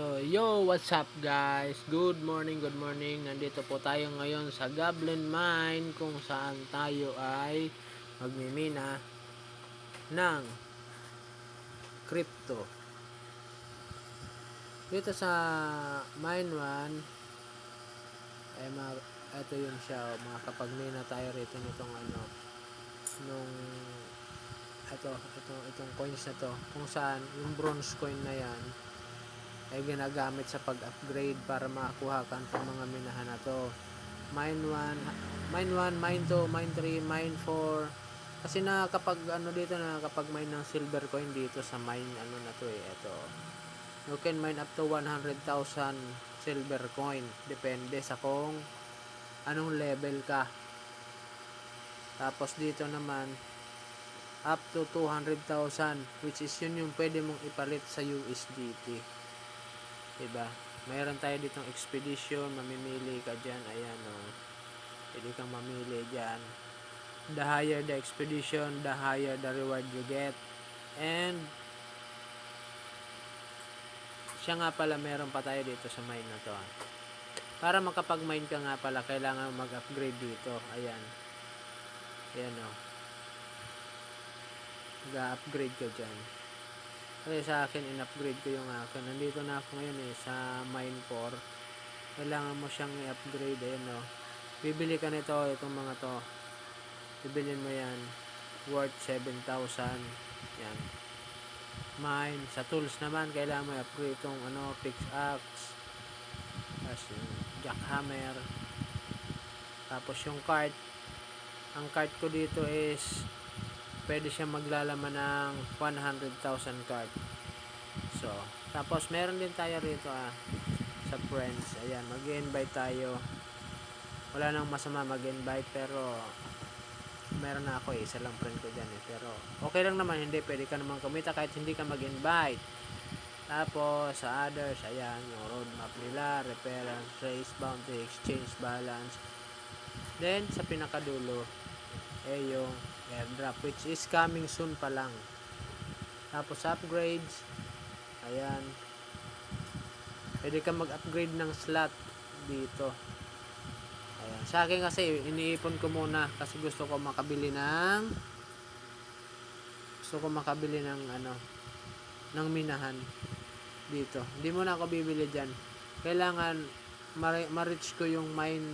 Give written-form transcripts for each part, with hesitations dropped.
So, yo, what's up guys? Good morning, good morning. Nandito po tayo ngayon sa Goblin Mine kung saan tayo ay magmimina ng crypto. Dito sa Mine 1 ay ito yun siya, makakapagmina tayo rito nitong nung itong coins na to, kung saan yung bronze coin na yan ay ginagamit sa pag-upgrade para makakuha ka ng mga minahan na to. Mine 1, Mine 2, Mine 3, Mine 4. Kasi kapag dito kapag mine ng silver coin dito sa mine na to ito. You can mine up to 100,000 silver coin. Depende sa kung anong level ka. Tapos dito naman up to 200,000, which is yun yung pwede mong ipalit sa USDT. Diba? Mayroon tayo ditong expedition, mamimili ka dyan, ayan pwede kang mamili dyan. The higher the expedition, the higher the reward you get. And siya nga pala, meron pa tayo dito sa mine na to. Para makapag-mine ka nga pala, kailangan mag-upgrade dito, ayan mag-upgrade ka dyan. Kasi sa akin, in-upgrade ko yung akin. Nandito na ako ngayon sa mine 4. Kailangan mo siyang i-upgrade. Ayan bibili ka nito, itong mga to. Bibilin mo yan. Worth 7,000. Yan. Mine. Sa tools naman, kailangan mo i-upgrade itong pickaxe. Tapos yung jackhammer. Tapos yung cart. Ang cart ko dito is pwede siya maglalaman ng 100,000 card. So, tapos meron din tayo rito sa friends. Ayan, mag-invite tayo. Wala nang masama mag-invite, pero meron na ako isa lang friend ko dyan pero okay lang naman, hindi pwede ka naman kumita kahit hindi ka mag-invite. Tapos sa others, ayan yung roadmap nila, referral, trace, bounty, exchange balance. Then sa pinakadulo yung airdrop, which is coming soon pa lang. Tapos upgrades, ayan, pwede ka mag-upgrade ng slot dito. Ayan, sa akin kasi iniipon ko muna kasi gusto ko makabili ng ng minahan dito. Hindi muna ako bibili diyan. Kailangan ma-reach ko yung mine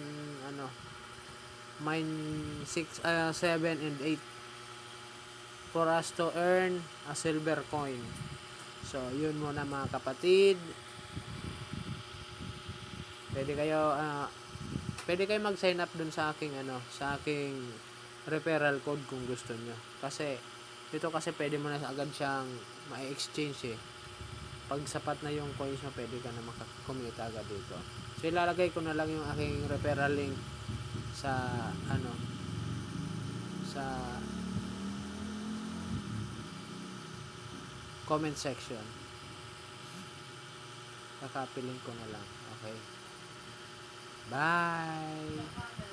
mine 6, 7 and 8 for us to earn a silver coin. So, yun muna mga kapatid. Pwede kayo mag-sign up dun sa aking referral code kung gusto nyo. Kasi dito pwede mo na agad siyang ma-exchange Pag sapat na yung coins mo, pwede ka na makakumita agad dito. So, ilalagay ko na lang yung aking referral link sa sa comment section. Kakapiling ko na lang. Okay. Bye!